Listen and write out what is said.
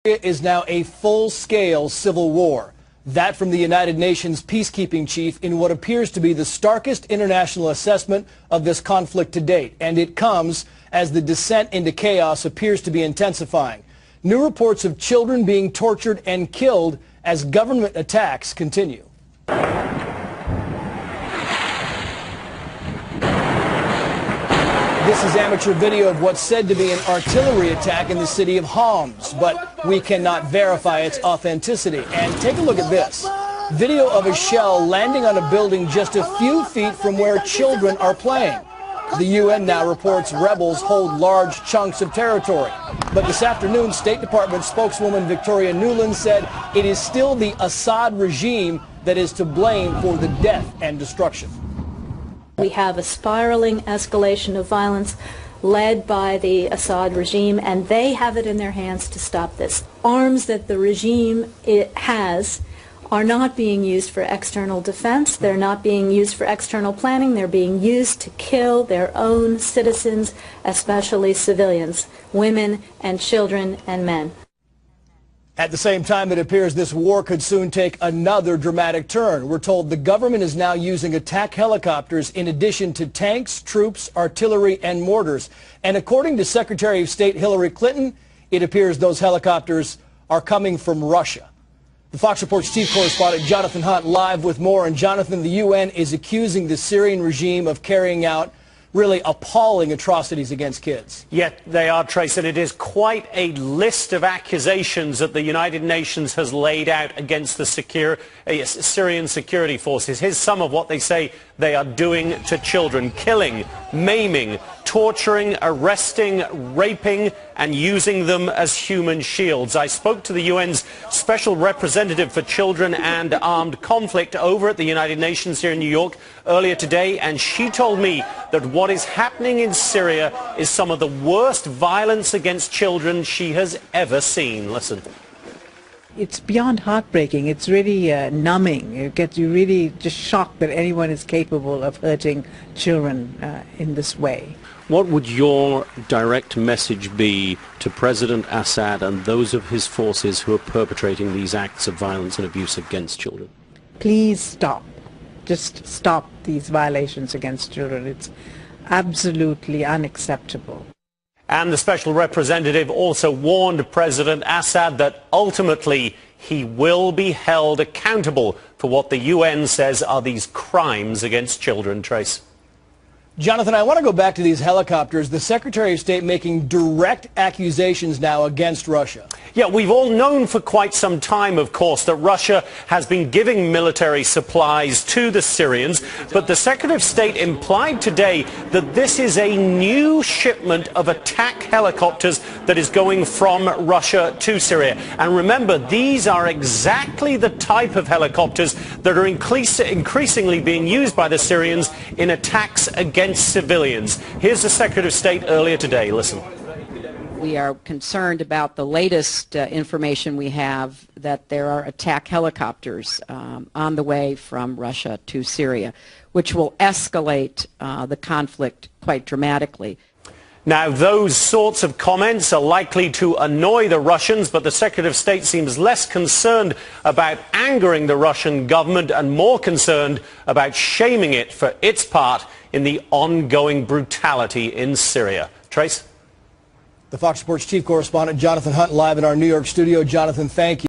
Is now a full-scale civil war. That from the United Nations peacekeeping chief in what appears to be the starkest international assessment of this conflict to date. And it comes as the descent into chaos appears to be intensifying. New reports of children being tortured and killed as government attacks continue. This is amateur video of what's said to be an artillery attack in the city of Homs, but we cannot verify its authenticity. And take a look at this. Video of a shell landing on a building just a few feet from where children are playing. The UN now reports rebels hold large chunks of territory. But this afternoon, State Department spokeswoman Victoria Nuland said it is still the Assad regime that is to blame for the death and destruction. We have a spiraling escalation of violence led by the Assad regime, and they have it in their hands to stop this. Arms that the regime has are not being used for external defense. They're not being used for external planning. They're being used to kill their own citizens, especially civilians, women and children and men. At the same time, it appears this war could soon take another dramatic turn. We're told the government is now using attack helicopters in addition to tanks, troops, artillery, and mortars. And according to Secretary of State Hillary Clinton, it appears those helicopters are coming from Russia. The Fox Report's chief correspondent Jonathan Hunt live with more. And Jonathan, the UN is accusing the Syrian regime of carrying out really appalling atrocities against kids. Yet they are, Trace, and it is quite a list of accusations that the United Nations has laid out against the Syrian security forces. Here's some of what they say they are doing to children: killing, maiming, torturing, arresting, raping, and using them as human shields. I spoke to the UN's Special Representative for Children and Armed Conflict over at the United Nations here in New York earlier today, and she told me that what is happening in Syria is some of the worst violence against children she has ever seen. Listen. It's beyond heartbreaking. It's really numbing. You really just shocked that anyone is capable of hurting children in this way. What would your direct message be to President Assad and those of his forces who are perpetrating these acts of violence and abuse against children? Please stop. Just stop these violations against children. It's absolutely unacceptable. And the Special Representative also warned President Assad that ultimately he will be held accountable for what the UN says are these crimes against children. Trace. Jonathan, I want to go back to these helicopters. The Secretary of State making direct accusations now against Russia. Yeah, we've all known for quite some time, of course, that Russia has been giving military supplies to the Syrians, but the Secretary of State implied today that this is a new shipment of attack helicopters that is going from Russia to Syria. And remember, these are exactly the type of helicopters that are increasingly being used by the Syrians in attacks against civilians. Here's the Secretary of State earlier today. Listen. We are concerned about the latest information we have that there are attack helicopters on the way from Russia to Syria, which will escalate the conflict quite dramatically. Now, those sorts of comments are likely to annoy the Russians, but the Secretary of State seems less concerned about angering the Russian government and more concerned about shaming it for its part in the ongoing brutality in Syria. Trace? The Fox Sports chief correspondent Jonathan Hunt live in our New York studio. Jonathan, thank you.